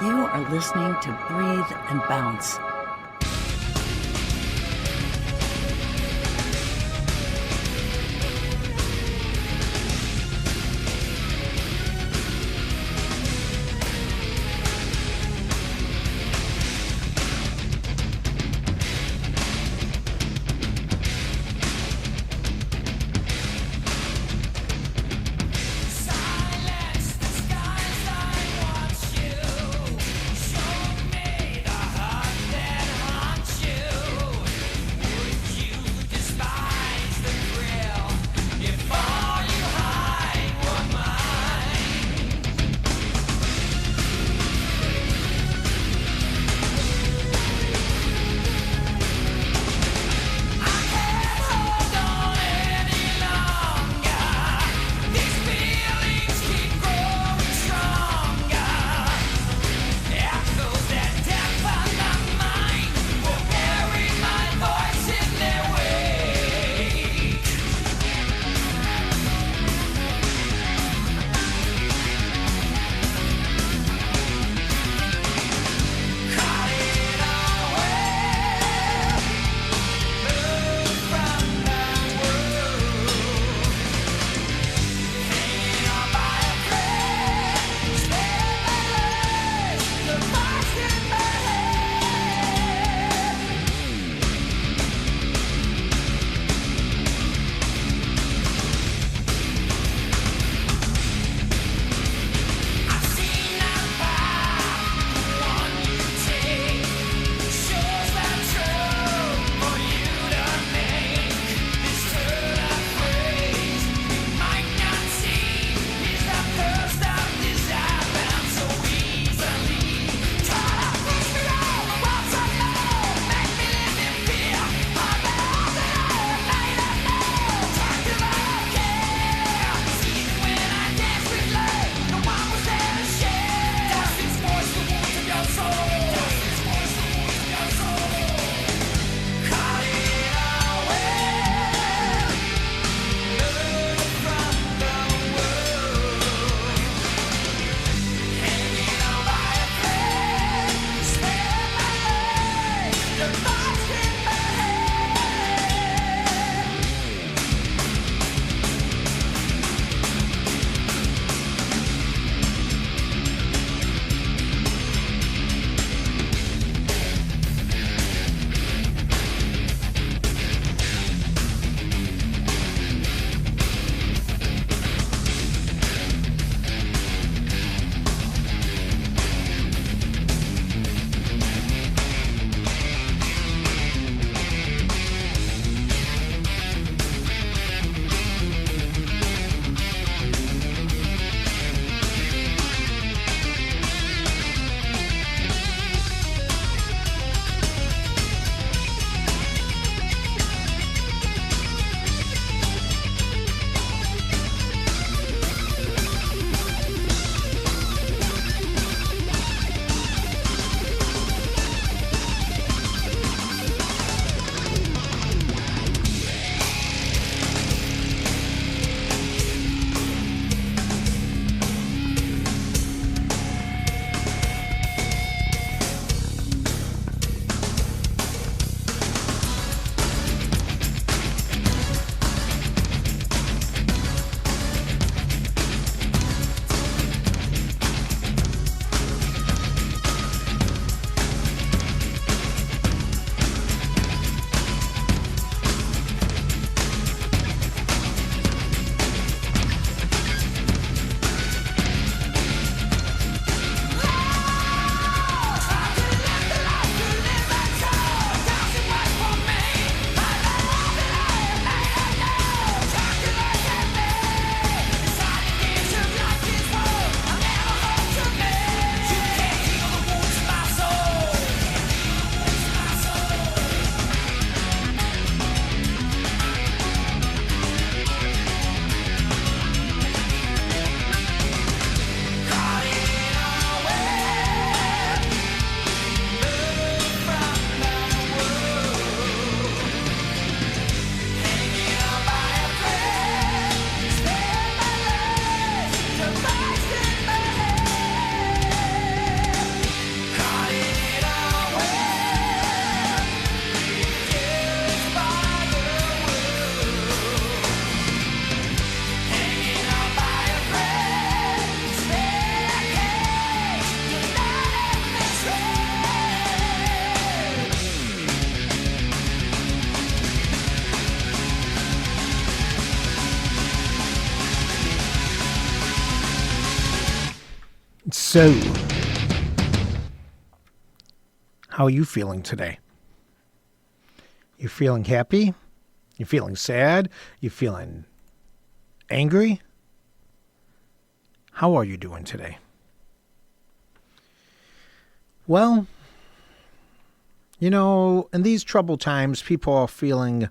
You are listening to Breathe and Bounce. Silence the skies, I watch you. Show me the heart. So, how are you feeling today? You feeling happy? You feeling sad? You feeling angry? How are you doing today? Well, in these troubled times, people are feeling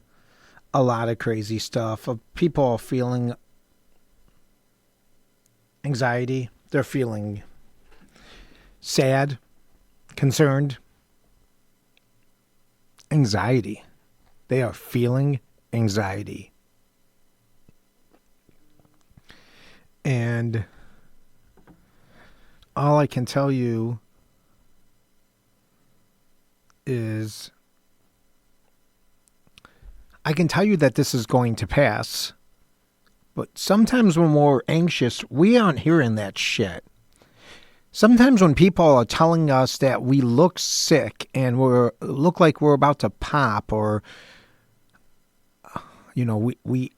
a lot of crazy stuff. People are feeling anxiety. They're feeling sad, concerned, anxiety. They are feeling anxiety. And all I can tell you is I can tell you that this is going to pass. But sometimes when we're anxious, we aren't hearing that shit. Sometimes when people are telling us that we look sick and look like we're about to pop, or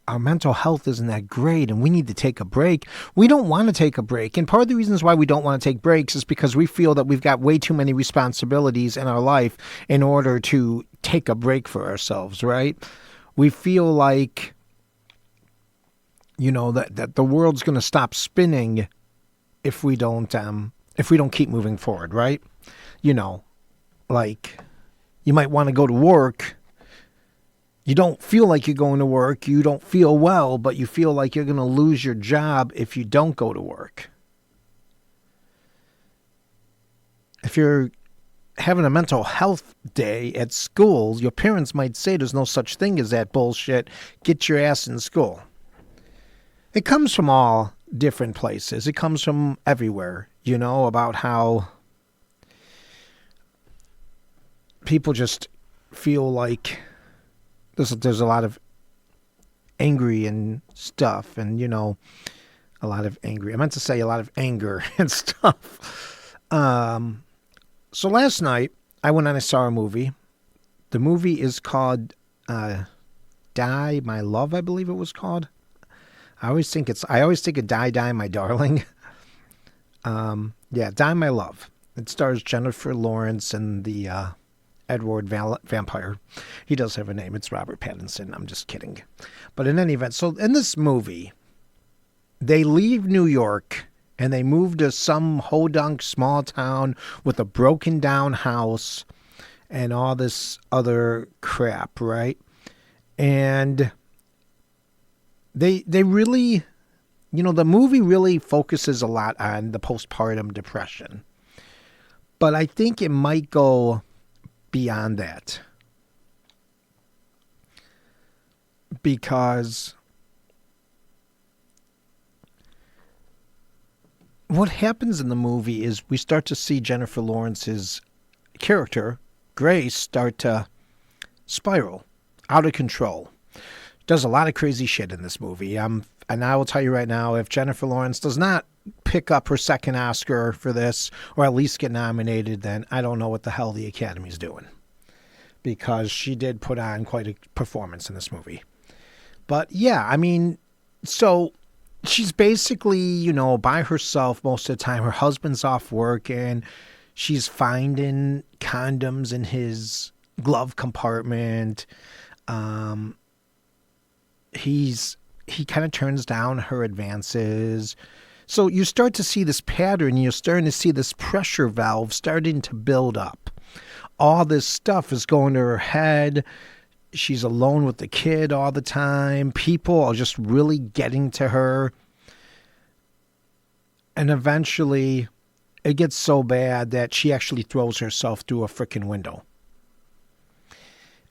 our mental health isn't that great and we need to take a break, we don't want to take a break. And part of the reasons why we don't want to take breaks is because we feel that we've got way too many responsibilities in our life in order to take a break for ourselves, right? We feel like, that the world's going to stop spinning if we don't keep moving forward, right? Like you might want to go to work. You don't feel like you're going to work. You don't feel well, but you feel like you're going to lose your job if you don't go to work. If you're having a mental health day at school, your parents might say there's no such thing as that bullshit. Get your ass in school. It comes from all different places. It comes from everywhere, about how people just feel like there's a lot of angry and stuff, and a lot of angry. I meant to say a lot of anger and stuff. So last night I went and I saw a movie. The movie is called Die My Love, I believe it was called. I always think of Die My Darling. Die My Love. It stars Jennifer Lawrence and the Edward Vampire. He does have a name. It's Robert Pattinson. I'm just kidding. But in any event, so in this movie, they leave New York and they move to some hodunk small town with a broken down house and all this other crap, right? And they really, the movie really focuses a lot on the postpartum depression. But I think it might go beyond that. Because what happens in the movie is we start to see Jennifer Lawrence's character, Grace, start to spiral out of control. Does a lot of crazy shit in this movie. And I will tell you right now, if Jennifer Lawrence does not pick up her second Oscar for this, or at least get nominated, then I don't know what the hell the Academy's doing. Because she did put on quite a performance in this movie. But yeah, so she's basically, by herself most of the time. Her husband's off work and she's finding condoms in his glove compartment. He kind of turns down her advances. So you start to see this pattern. You're starting to see this pressure valve starting to build up. All this stuff is going to her head. She's alone with the kid all the time. People are just really getting to her. And eventually it gets so bad that she actually throws herself through a freaking window.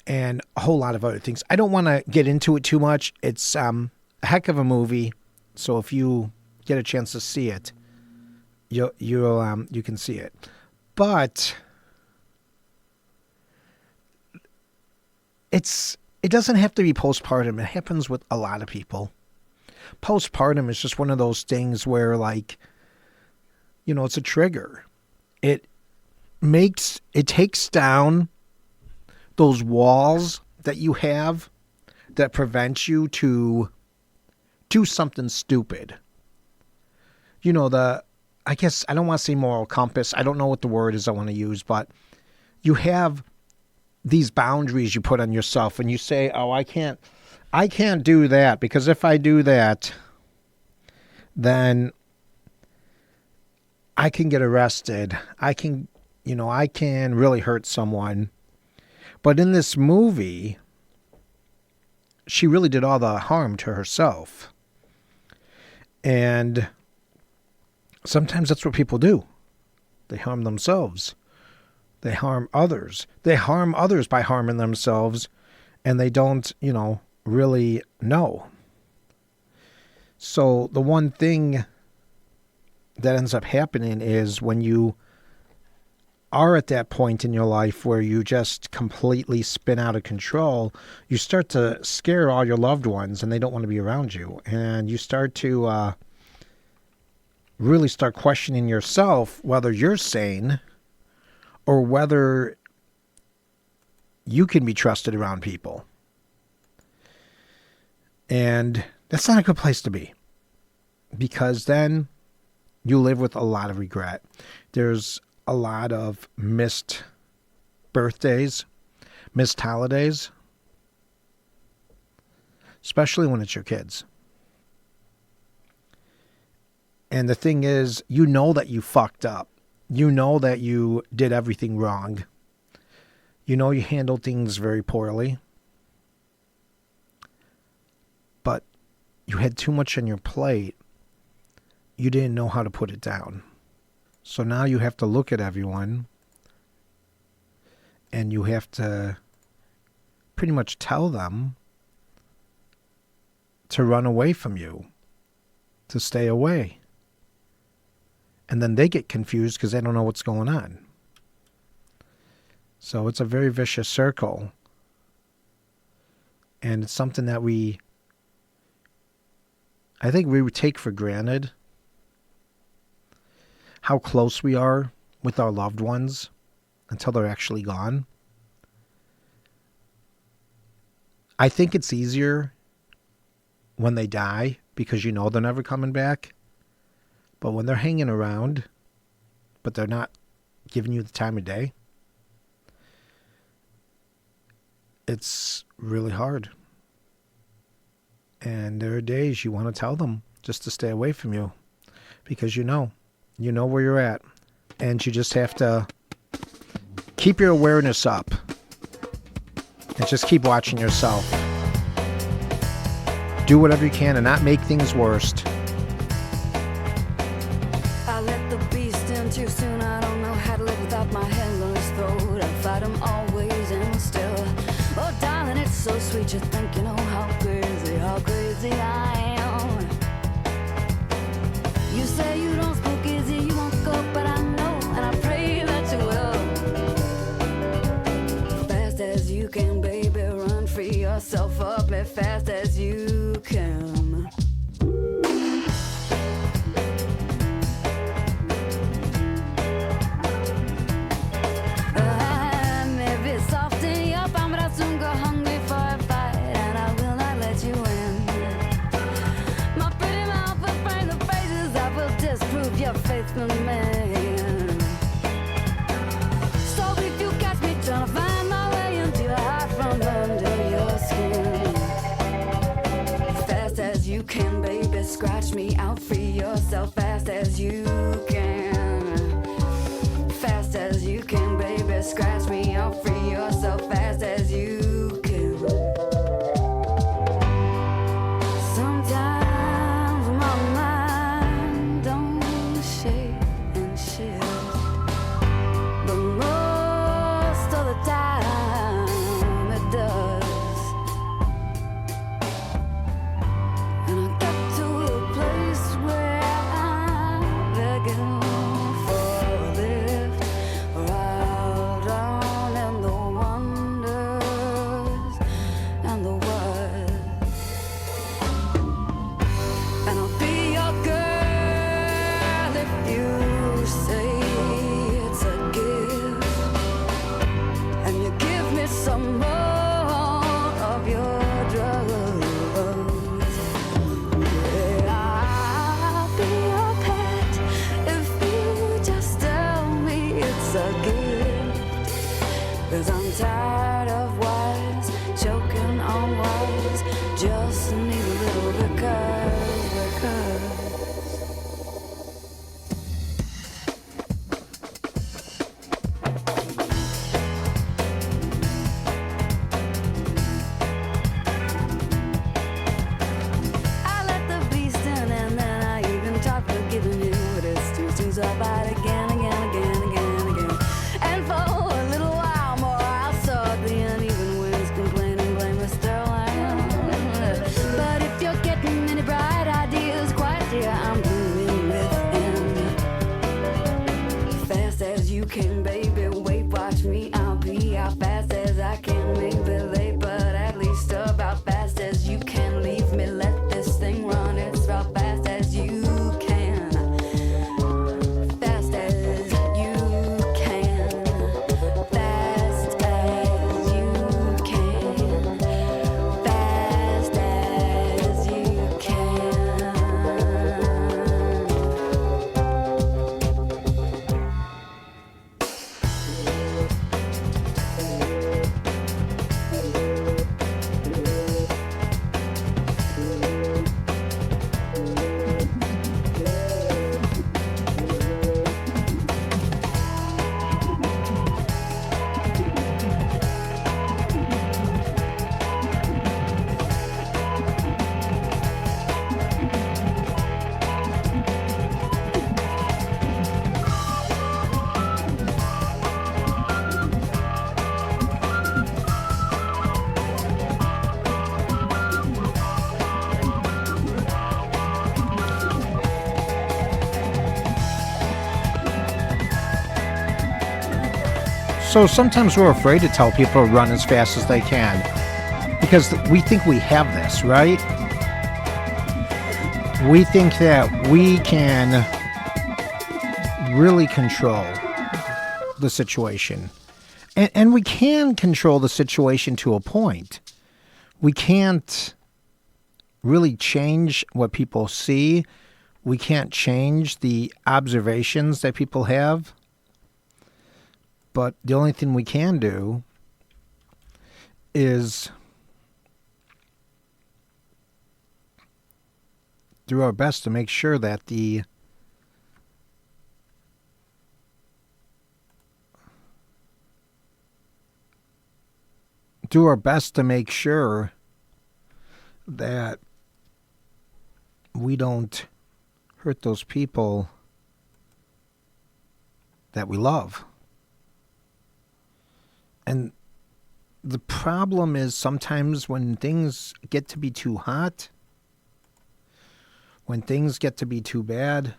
And a whole lot of other things. I don't want to get into it too much. It's a heck of a movie. So if you get a chance to see it, you can see it. But it doesn't have to be postpartum. It happens with a lot of people. Postpartum is just one of those things where, it's a trigger. It takes down those walls that you have that prevent you to do something stupid. I guess I don't want to say moral compass. I don't know what the word is I want to use, but you have these boundaries you put on yourself and you say, oh, I can't do that because if I do that, then I can get arrested. I can really hurt someone. But in this movie, she really did all the harm to herself. And sometimes that's what people do. They harm themselves. They harm others. They harm others by harming themselves, and they don't, really know. So the one thing that ends up happening is when you are at that point in your life where you just completely spin out of control, you start to scare all your loved ones and they don't want to be around you. And you start to really start questioning yourself whether you're sane or whether you can be trusted around people. And that's not a good place to be, because then you live with a lot of regret. There's a lot of missed birthdays, missed holidays, especially when it's your kids. And the thing is, you know that you fucked up. You know that you did everything wrong. You know you handled things very poorly. But you had too much on your plate. You didn't know how to put it down. So now you have to look at everyone and you have to pretty much tell them to run away from you, to stay away. And then they get confused because they don't know what's going on. So it's a very vicious circle. And it's something that I think we would take for granted. How close we are with our loved ones until they're actually gone. I think it's easier when they die because you know they're never coming back. But when they're hanging around, but they're not giving you the time of day, it's really hard. And there are days you want to tell them just to stay away from you because you know where you're at. And you just have to keep your awareness up and just keep watching yourself. Do whatever you can and not make things worse. I let the beast in too soon. I don't know how to live without my hand on his throat. I fight him always and still. Oh, darling, it's so sweet. You think you know how crazy I am. You say you don't spook easy, you won't go, but I know, and I pray that you will. Fast as you can, baby, run, free yourself up as fast as you can. Maybe soft in your palm, but I'll soon go hungry for a fight, and I will not let you in. My pretty mouth will frame the phrases that will disprove your faith in me. So if you catch me trying to find my way into your heart from under your skin, fast as you can, baby, scratch me out, free yourself fast as you can. Fast as you can, baby, scratch me out, free yourself fast as you can. Sometimes my mind don't shake and shift, but most of the time it does. And I got to a place where I'm begging tired of wise, choking on wise. Just need a little because. I let the beast in and then I even tried forgiving you, but it still seems to bite again, again, again, again, again. And for a little while more I saw the uneven winds complaining, blame Mr. Lamb. But if you're getting any bright ideas, quite dear, I'm blooming within. Fast as you can, baby, wait, watch me, I'll be how fast as I can, maybe late, but at least about fast as you can. Leave me, let this thing run, it's about fast as you can. Fast as you can. Fast as you can. Fast as you can. So sometimes we're afraid to tell people to run as fast as they can because we think we have this, right? We think that we can really control the situation. And we can control the situation to a point. We can't really change what people see. We can't change the observations that people have. But the only thing we can do is do our best to make sure that we don't hurt those people that we love. And the problem is sometimes when things get to be too hot, when things get to be too bad,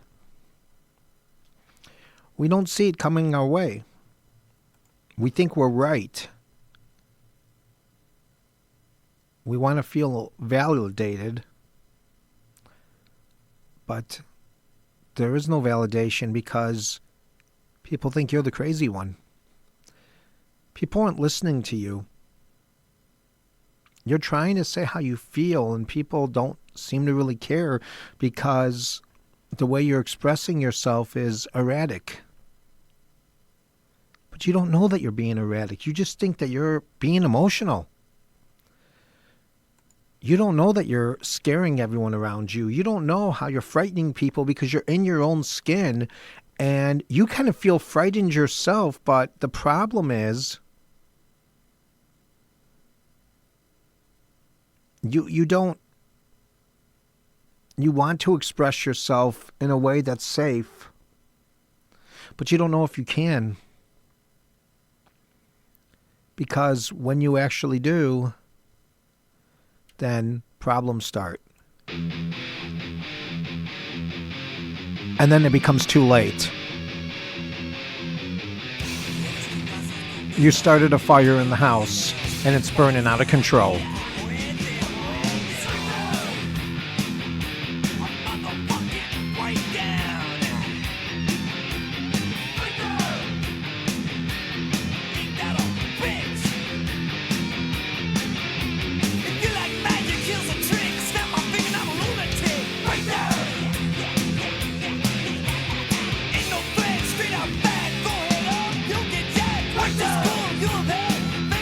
we don't see it coming our way. We think we're right. We want to feel validated, but there is no validation because people think you're the crazy one. People aren't listening to you. You're trying to say how you feel, and people don't seem to really care because the way you're expressing yourself is erratic. But you don't know that you're being erratic. You just think that you're being emotional. You don't know that you're scaring everyone around you. You don't know how you're frightening people because you're in your own skin and you kind of feel frightened yourself. But the problem is you want to express yourself in a way that's safe, but you don't know if you can. Because when you actually do, then problems start. And then it becomes too late. You started a fire in the house, and it's burning out of control. Straight up bad, go ahead up, you'll get jacked. Right this cool, you'll have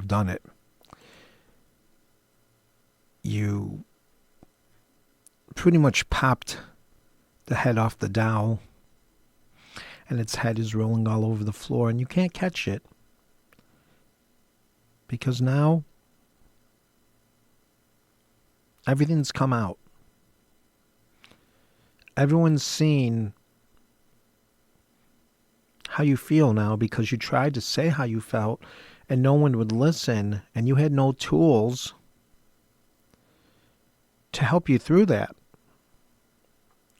have done it. You pretty much popped the head off the dowel, and its head is rolling all over the floor, and you can't catch it. Because now, everything's come out. Everyone's seen how you feel now because you tried to say how you felt and no one would listen, and you had no tools to help you through that,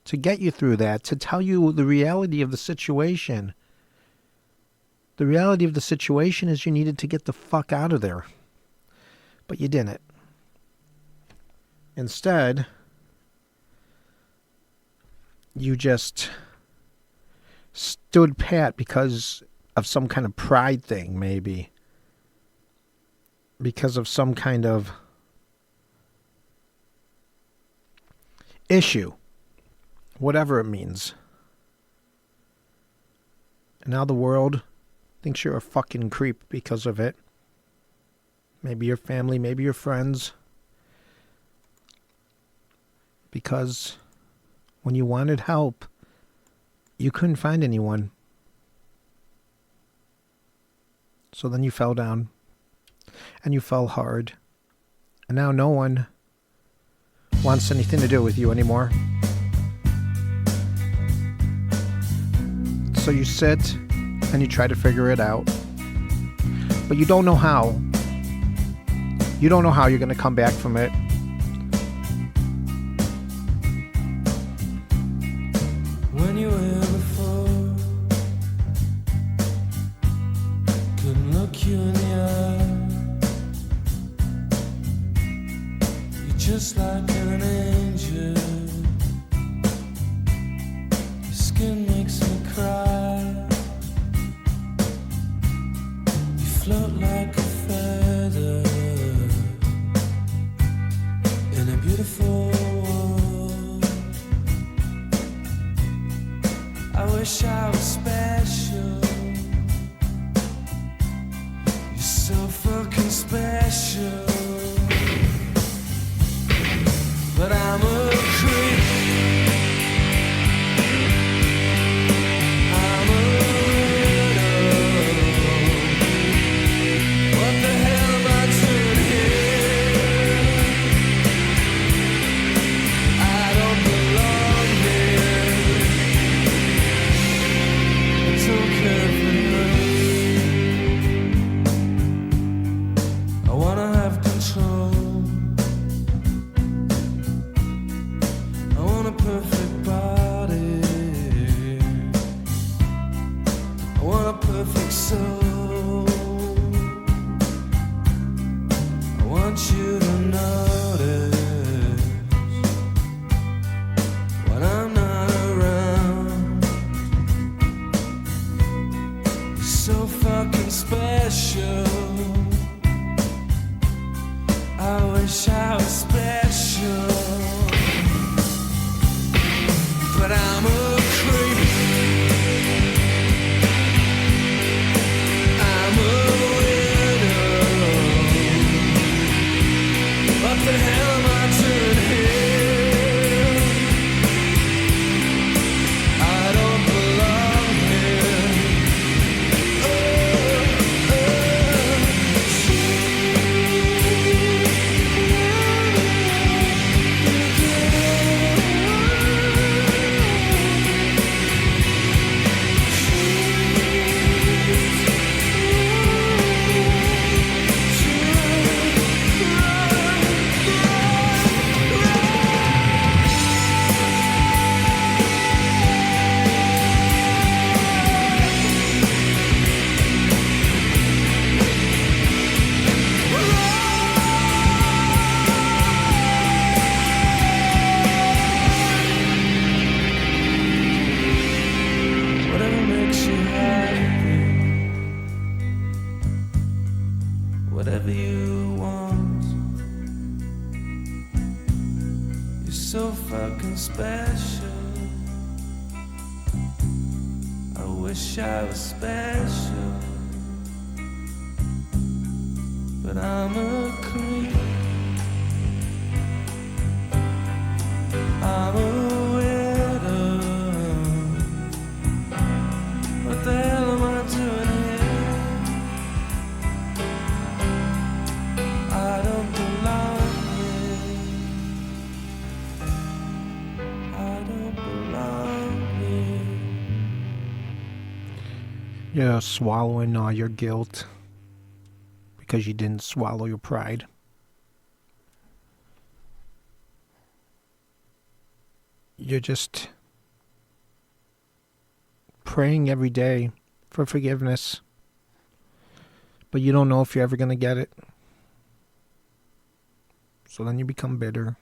to get you through that, to tell you the reality of the situation. The reality of the situation is you needed to get the fuck out of there. But you didn't. Instead, you just stood pat because of some kind of pride thing, maybe. Because of some kind of issue. Whatever it means. And now the world thinks you're a fucking creep because of it. Maybe your family, maybe your friends. Because when you wanted help, you couldn't find anyone. So then you fell down. And you fell hard. And now no one wants anything to do with you anymore. So you sit and you try to figure it out. But you don't know how. You don't know how you're going to come back from it. When you were before, couldn't look you in the eye. You're just like an angel. Your skin makes me cry. You float like a feather in a beautiful world. I wish I was special. You're so fucking special. But I'm a creep. I'm a widow. What the hell am I doing here? I don't belong here. It's okay for you. I wanna have control. I want a perfect body. I want a perfect soul. I want you to notice when I'm not around. You're so fucking special. I wish I was special. But I'm a creep. I'm a widow. What the hell am I doing here? I don't belong here. Whatever makes you happy, whatever you want. You're so fucking special. I wish I was special. but I'm a creep. I'm a widow. What the hell am I doing here? I don't belong here. I don't belong here. You're swallowing all your guilt because you didn't swallow your pride. You're just praying every day for forgiveness, but you don't know if you're ever going to get it. So then you become bitter,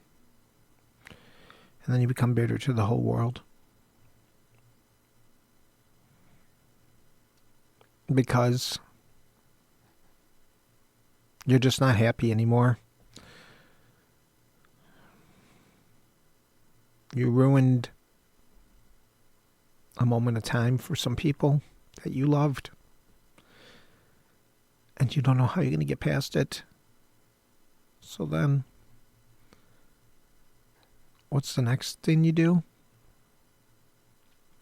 and then you become bitter to the whole world. Because you're just not happy anymore. You ruined a moment of time for some people that you loved. And you don't know how you're going to get past it. So then, what's the next thing you do?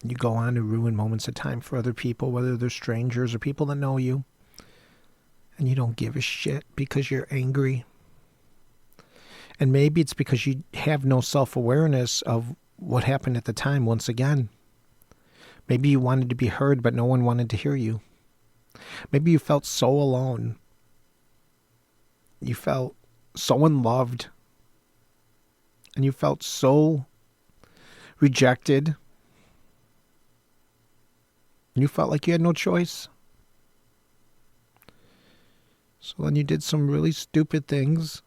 You go on to ruin moments of time for other people, whether they're strangers or people that know you. And you don't give a shit because you're angry. And maybe it's because you have no self-awareness of what happened at the time once again. Maybe you wanted to be heard, but no one wanted to hear you. Maybe you felt so alone. You felt so unloved. And you felt so rejected. You felt like you had no choice. So then you did some really stupid things.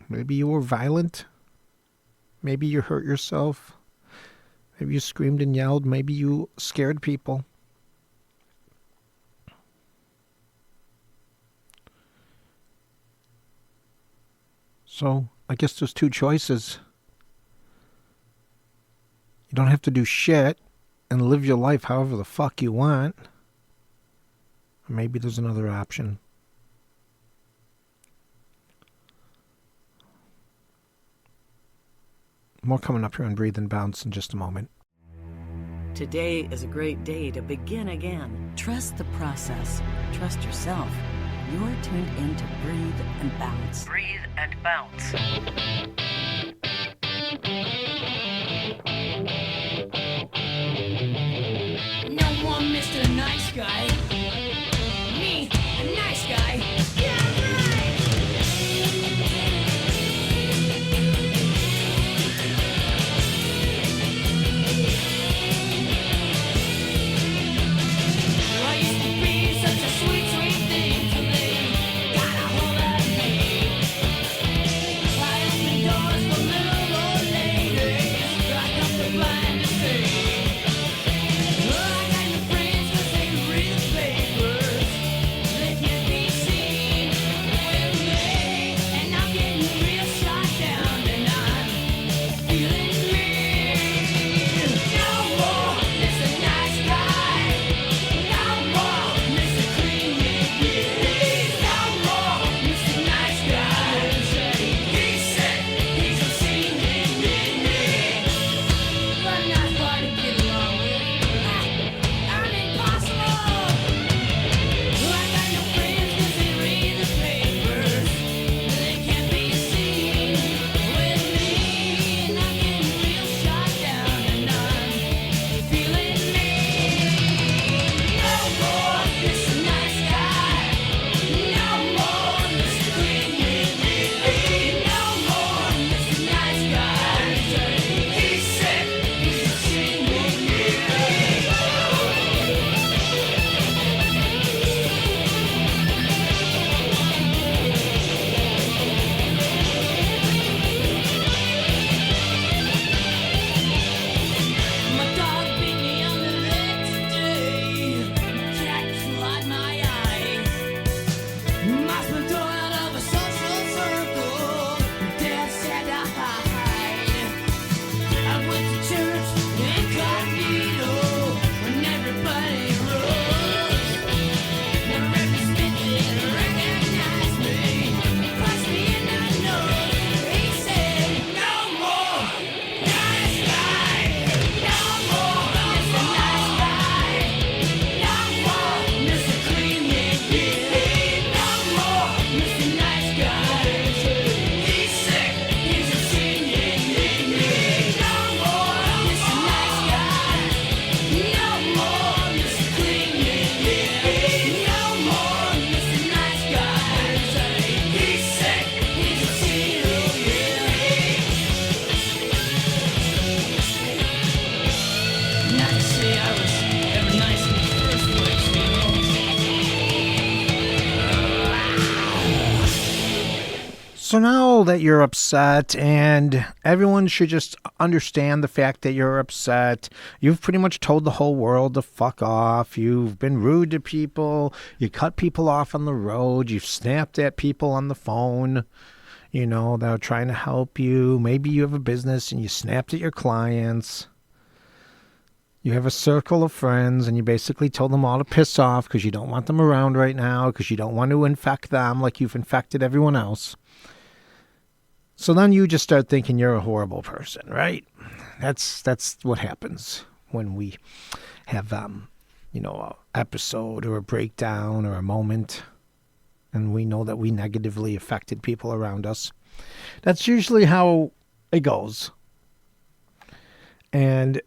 Maybe you were violent. Maybe you hurt yourself. Maybe you screamed and yelled. Maybe you scared people. So I guess there's two choices. You don't have to do shit and live your life however the fuck you want. Or maybe there's another option. More coming up here on Breathe and Bounce in just a moment. Today is a great day to begin again. Trust the process. Trust yourself. You're tuned in to Breathe and Bounce. Breathe and Bounce. No one Mr. Nice Guy. Me, a nice guy. Yeah, right. I used to be such a sweet, sweet thing to me. Got a hold of me. I opened doors for I was ever nice in the first place, you know? So now that you're upset, and everyone should just understand the fact that you're upset, you've pretty much told the whole world to fuck off. You've been rude to people. You cut people off on the road. You've snapped at people on the phone, you know, that are trying to help you. Maybe you have a business and you snapped at your clients. You have a circle of friends and you basically told them all to piss off because you don't want them around right now, because you don't want to infect them like you've infected everyone else. So then you just start thinking you're a horrible person, right? That's what happens when we have, an episode or a breakdown or a moment, and we know that we negatively affected people around us. That's usually how it goes. And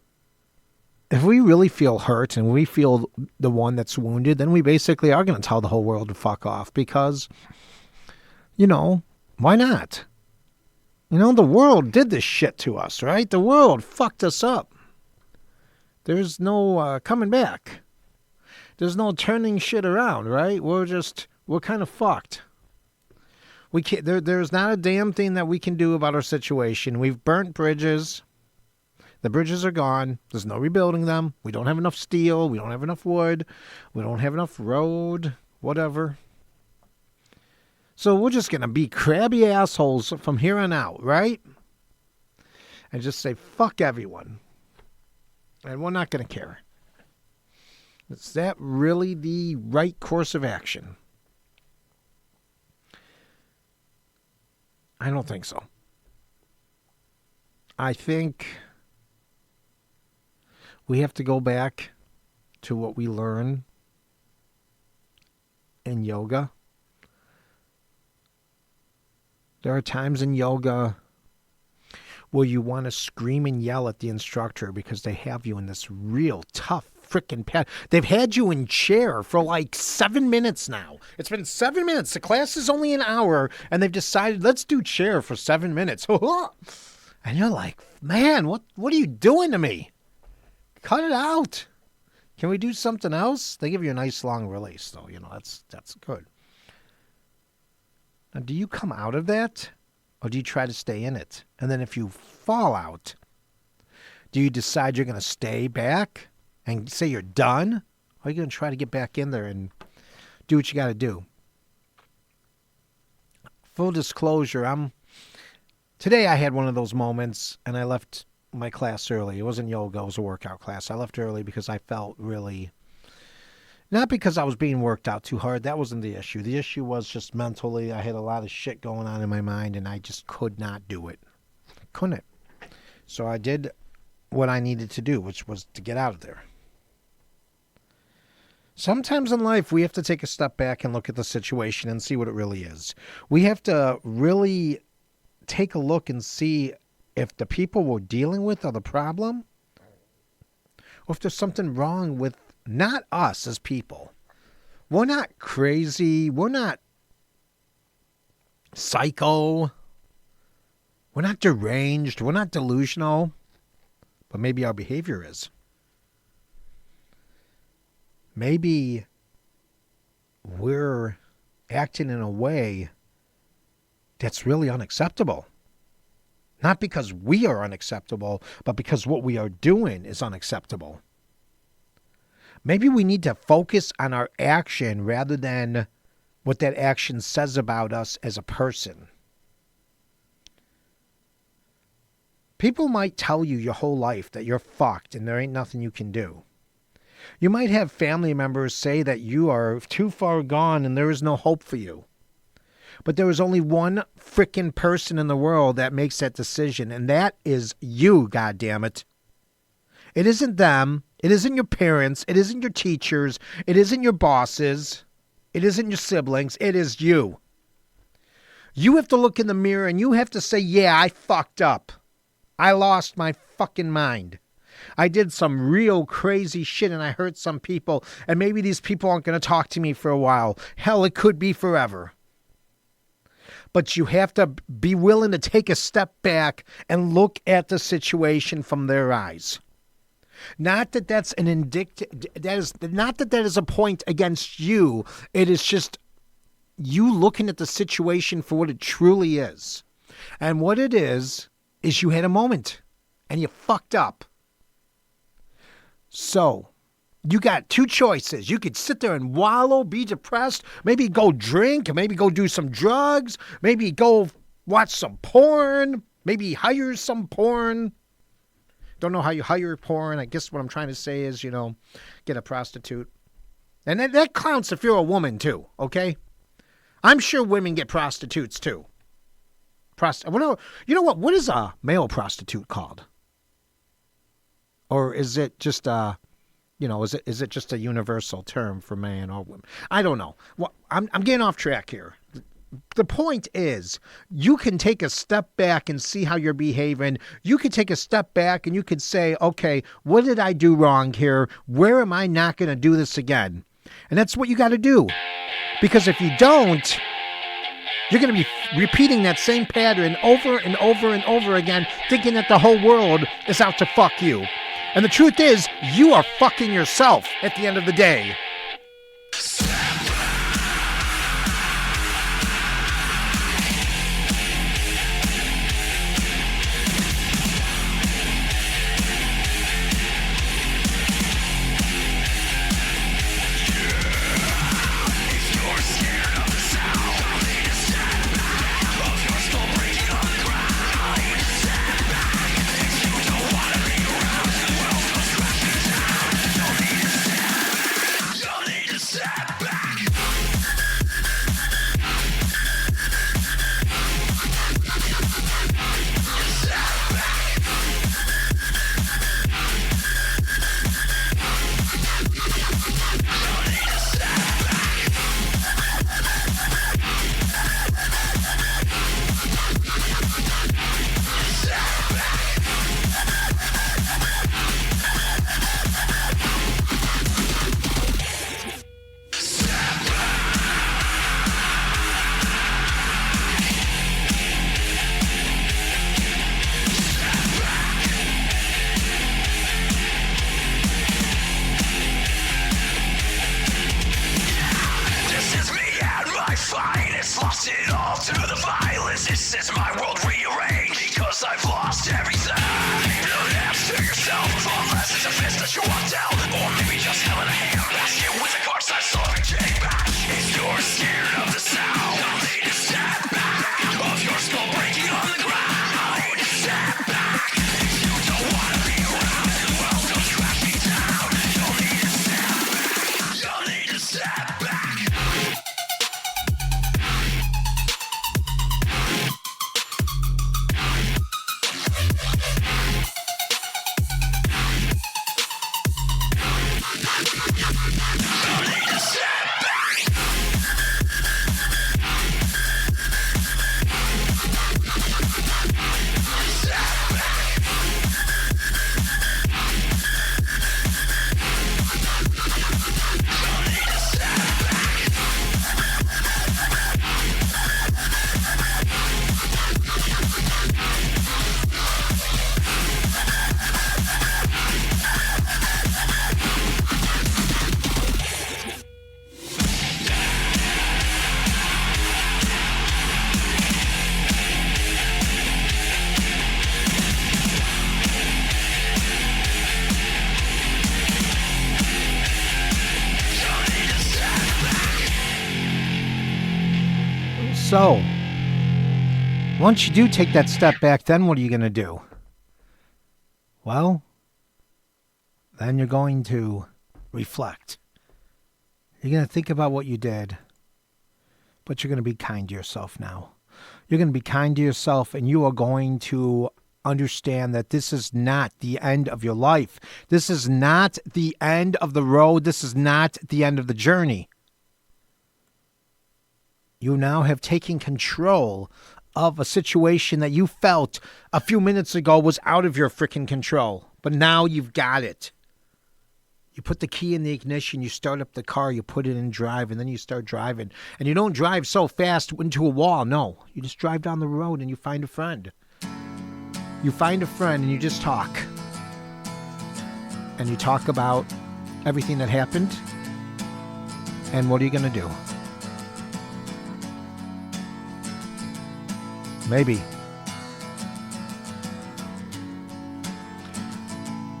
if we really feel hurt and we feel the one that's wounded, then we basically are going to tell the whole world to fuck off because, why not? The world did this shit to us, right? The world fucked us up. There's no coming back. There's no turning shit around, right? We're kind of fucked. We can't. There's not a damn thing that we can do about our situation. We've burnt bridges. The bridges are gone. There's no rebuilding them. We don't have enough steel. We don't have enough wood. We don't have enough road. Whatever. So we're just going to be crabby assholes from here on out, right? And just say, fuck everyone. And we're not going to care. Is that really the right course of action? I don't think so. I think we have to go back to what we learn in yoga. There are times in yoga where you want to scream and yell at the instructor because they have you in this real tough freaking pad. They've had you in chair for like 7 minutes now. It's been 7 minutes. The class is only an hour, and they've decided, let's do chair for 7 minutes. And you're like, man, what are you doing to me? Cut it out. Can we do something else? They give you a nice long release, though. That's good. Now, do you come out of that, or do you try to stay in it? And then if you fall out, do you decide you're going to stay back and say you're done? Or are you going to try to get back in there and do what you got to do? Full disclosure, today I had one of those moments, and I left my class early. It wasn't yoga, it was a workout class. I left early because I felt really... Not because I was being worked out too hard. That wasn't the issue. The issue was just mentally. I had a lot of shit going on in my mind, and I just could not do it. Couldn't. So I did what I needed to do, which was to get out of there. Sometimes in life, we have to take a step back and look at the situation and see what it really is. We have to really take a look and see if the people we're dealing with are the problem, or if there's something wrong with not us as people. We're not crazy. We're not psycho. We're not deranged. We're not delusional. But maybe our behavior is. Maybe we're acting in a way that's really unacceptable. Not because we are unacceptable, but because what we are doing is unacceptable. Maybe we need to focus on our action rather than what that action says about us as a person. People might tell you your whole life that you're fucked and there ain't nothing you can do. You might have family members say that you are too far gone and there is no hope for you. But there is only one frickin' person in the world that makes that decision, and that is you, goddammit. It isn't them. It isn't your parents. It isn't your teachers. It isn't your bosses. It isn't your siblings. It is you. You have to look in the mirror and you have to say, yeah, I fucked up. I lost my fucking mind. I did some real crazy shit and I hurt some people, and maybe these people aren't going to talk to me for a while. Hell, it could be forever. But you have to be willing to take a step back and look at the situation from their eyes. Not that that's an that is not that is a point against you. It is just you looking at the situation for what it truly is. And what it is you had a moment and you fucked up. So you got two choices. You could sit there and wallow, be depressed, maybe go drink, maybe go do some drugs, maybe go watch some porn, maybe hire some porn. Don't know how you hire porn. I guess what I'm trying to say is, get a prostitute. And that counts if you're a woman too, okay? I'm sure women get prostitutes too. You know what? What is a male prostitute called? Or is it just is it just a universal term for man or woman? I don't know. Well, I'm getting off track here. The point is, you can take a step back and see how you're behaving. You could take a step back and you could say, okay, what did I do wrong here? Where am I not going to do this again? And that's what you got to do. Because if you don't, you're going to be repeating that same pattern over and over and over again, thinking that the whole world is out to fuck you. And the truth is, you are fucking yourself at the end of the day. So, once you do take that step back, then what are you going to do? Well, then you're going to reflect. You're going to think about what you did, but you're going to be kind to yourself now. You're going to be kind to yourself, and you are going to understand that this is not the end of your life. This is not the end of the road. This is not the end of the journey. You now have taken control of a situation that you felt a few minutes ago was out of your freaking control. But now you've got it. You put the key in the ignition, you start up the car, you put it in drive, and then you start driving. And you don't drive so fast into a wall, no. You just drive down the road and you find a friend. You find a friend and you just talk. and you talk about everything that happened, and what are you going to do? Maybe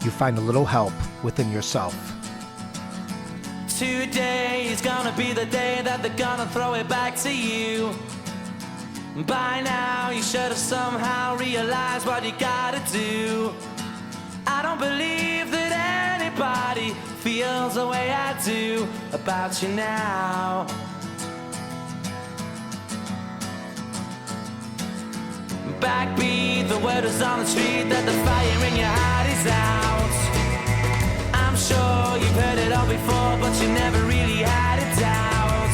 you find a little help within yourself. Today is gonna be the day that they're gonna throw it back to you. By now you should have somehow realized what you gotta do. I don't believe that anybody feels the way I do about you now. Backbeat, the word is on the street that the fire in your heart is out. I'm sure you've heard it all before, but you never really had a doubt.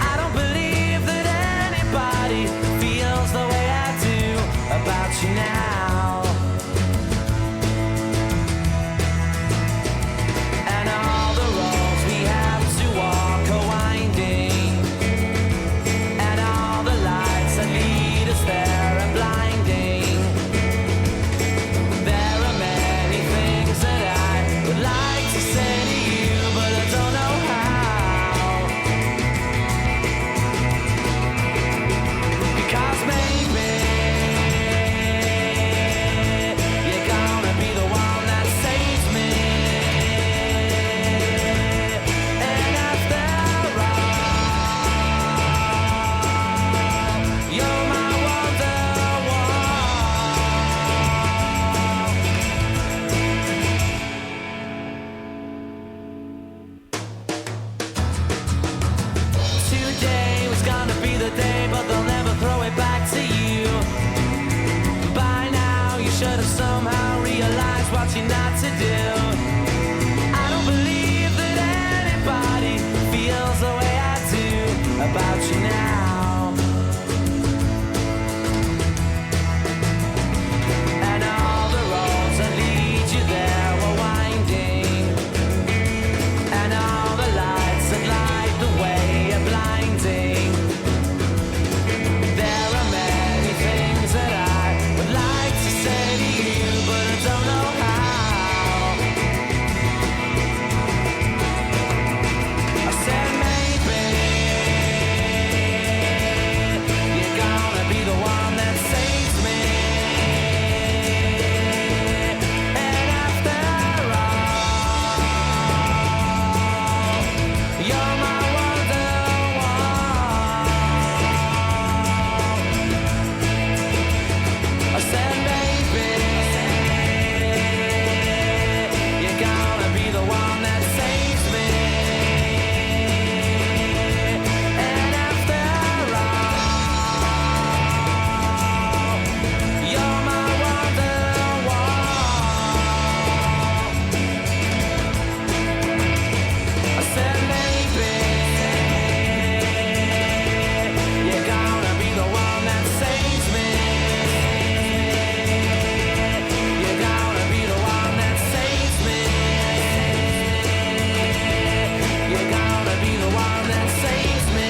I don't believe that anybody feels the way I do about you now. And all the roads we have to walk are winding, and all the lights that lead us there are blinding. There are many things that I would like to say to you, but I don't know how. Because maybe you're gonna be the one that saves me. And after all, you're my Today was gonna be the day, but they'll never throw it back to you. By now, you should have somehow realized what you're not to do. I don't believe that anybody feels the way I do about you now. And all the roads that lead you there were winding, and all the lights that light the way are blinding. There are many things that I would like to say to you, but I don't know how. I said maybe you're gonna be the one that saves me. And after all, you're my wonderwall. I said maybe you're gonna be the one that saves me. And after all, you're my wonderwall. I said maybe you're gonna be the one that saves me. You're gonna be the one that saves me. You're gonna be the one that saves me.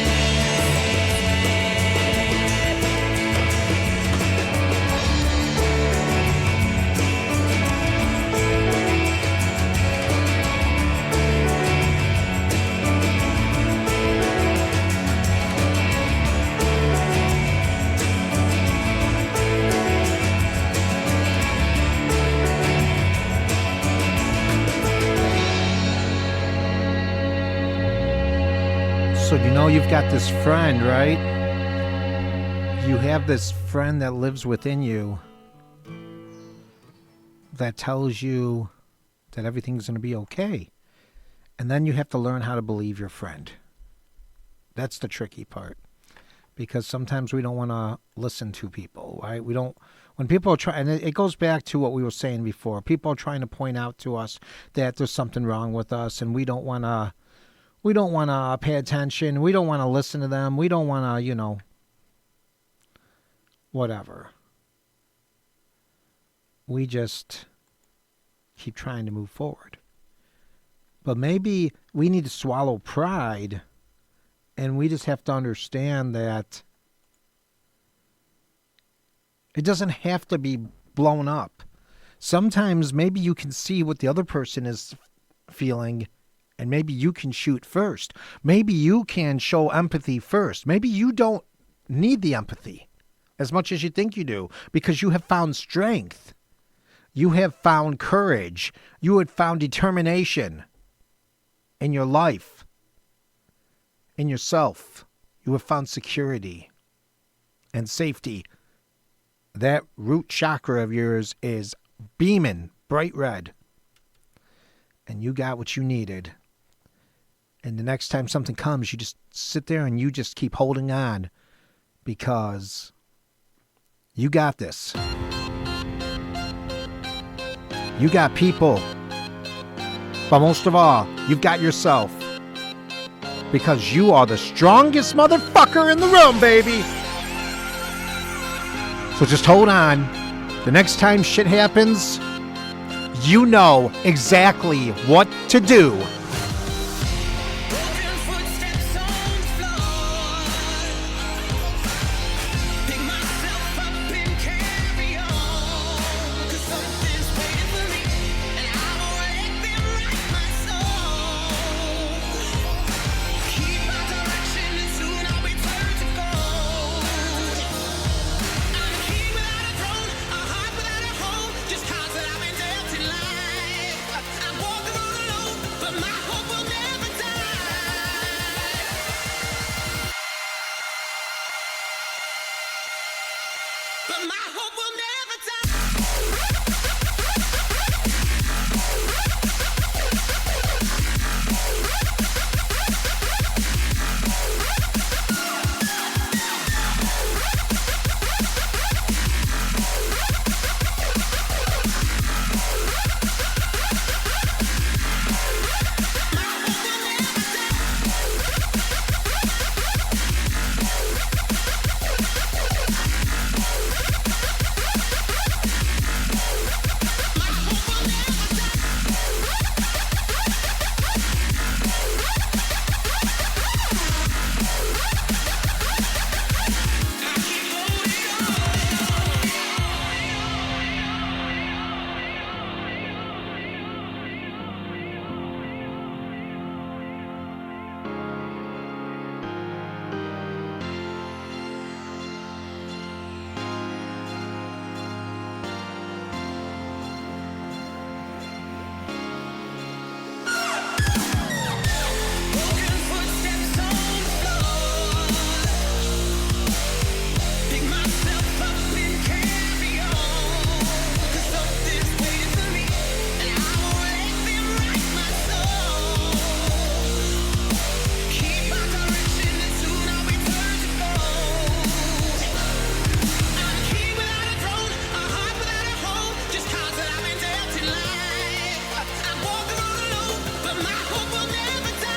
So you've got this friend, right? You have this friend that lives within you that tells you that everything's going to be okay. And then you have to learn how to believe your friend. That's the tricky part. Because sometimes we don't want to listen to people, right? We don't, when people are trying, and it goes back to what we were saying before. People are trying to point out to us that there's something wrong with us, and we don't want to pay attention. We don't want to listen to them. We don't want to, whatever. We just keep trying to move forward. But maybe we need to swallow pride, and we just have to understand that it doesn't have to be blown up. Sometimes maybe you can see what the other person is feeling, and maybe you can shoot first. Maybe you can show empathy first. Maybe you don't need the empathy as much as you think you do, because you have found strength. You have found courage. You have found determination in your life, in yourself. You have found security and safety. That root chakra of yours is beaming bright red. And you got what you needed. And the next time something comes, you just sit there and you just keep holding on, because you got this. You got people. But most of all, you've got yourself. Because you are the strongest motherfucker in the room, baby. So just hold on. The next time shit happens, you know exactly what to do. Broken footsteps on the floor. Pick myself up and carry on. 'Cause something's waiting for me, and I won't let them write my soul. Keep my direction, and soon I'll return to gold. I'm a king without a throne, a heart without a home. Just cards that I've been dealt in life. I walk the road alone, but my hope will never die. But my hope will never die. Broken footsteps on the floor. Pick myself up and carry on. 'Cause something's waiting for me, and I won't let them write my soul. Keep my direction, and soon I'll return to gold. I'm a king without a throne, a heart without a home. Just cards that I've been dealt in life. I walk the road alone, but my hope will never die.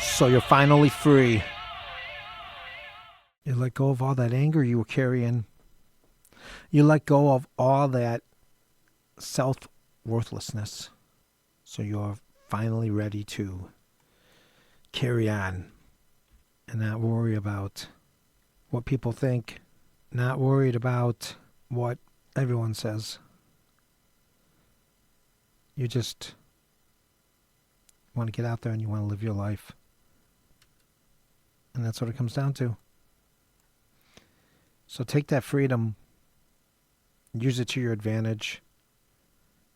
So you're finally free. You let go of all that anger you were carrying. You let go of all that self-worthlessness. So you're finally ready to carry on and not worry about what people think, not worried about what everyone says. You just want to get out there and you want to live your life. And that's what it comes down to. So take that freedom, use it to your advantage,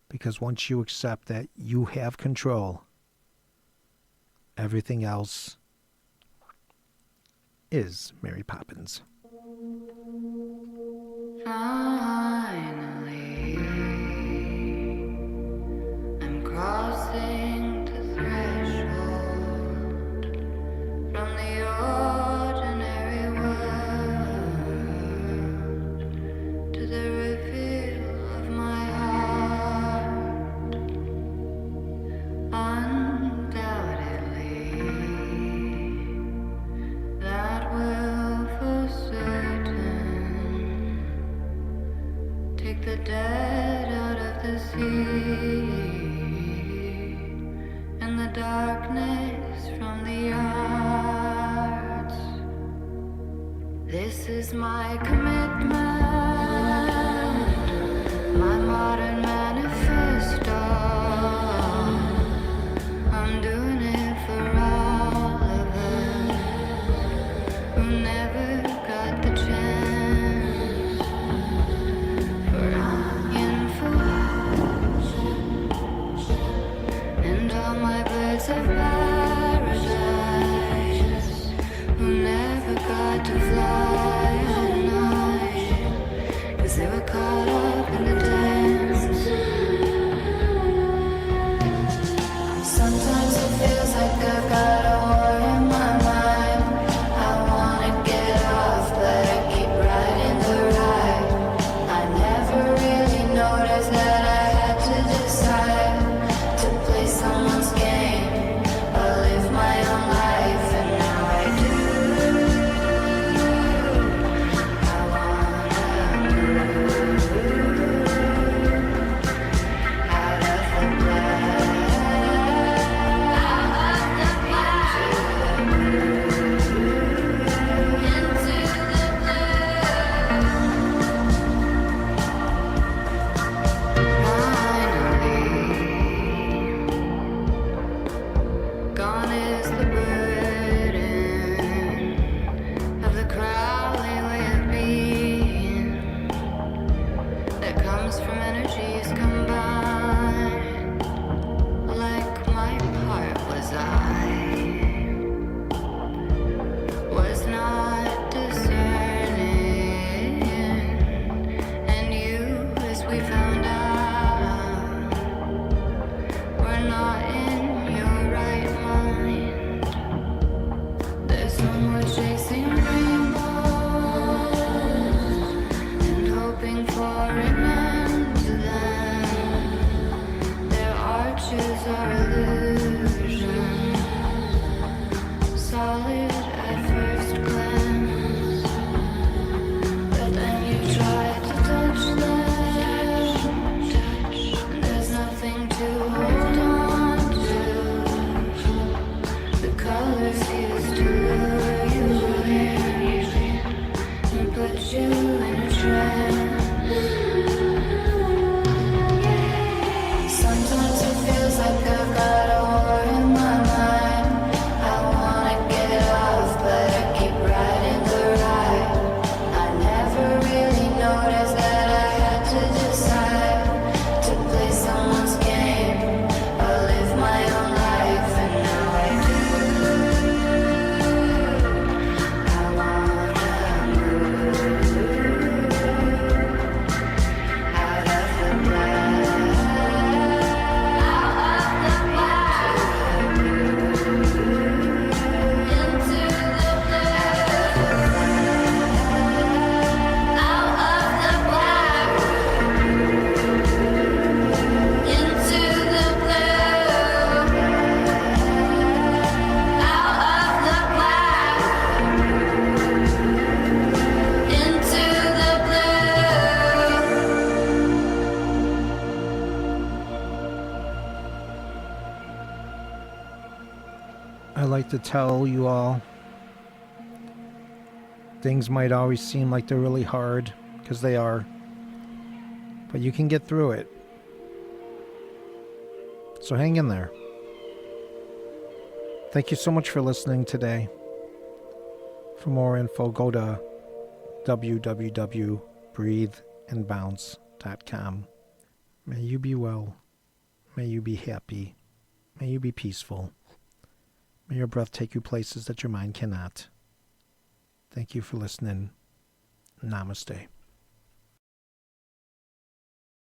because once you accept that you have control, everything else is Mary Poppins. Finally, I'm crossing the threshold from the ordinary world to the reveal of my heart. Undoubtedly, that will for certain take the dead out of the sea and the darkness from the arts. This is my commitment, my modern manifesto. I'm doing it for all of us who never got the chance. For and all my birds of paradise who never got to fly at night, 'cause they were caught up in the dance. Sometimes it feels like I've got a war in my mind. I wanna get off, but I keep riding the ride. I never really noticed that I had to decide to play someone's game or live my own life, and now I do. I wanna move out of the black, into the gone is the burden of the crowdly way of being that comes from energies combined. Like my part was not discerning, and you, as we found out, we're not in your right mind. There's no more chasing rainbows and hoping for an end to them. Their arches are illusions, solid at first glance, but then you try to touch them. There's nothing to hold on to. The colors used to lure you in and put you in a trance. Sometimes it feels like I've got a war in my mind. I wanna get off, but I keep riding the ride. I never really noticed that I had to decide to play someone's game or live my own life, and now I do. I wanna move out of the black, into the out of the black, into the blue, out of the black, into the blue. I like to tell you all, things might always seem like they're really hard, because they are, but you can get through it. So hang in there. Thank you so much for listening today. For more info, go to www.breatheandbounce.com. May you be well. May you be happy. May you be peaceful. May your breath take you places that your mind cannot. Thank you for listening. Namaste.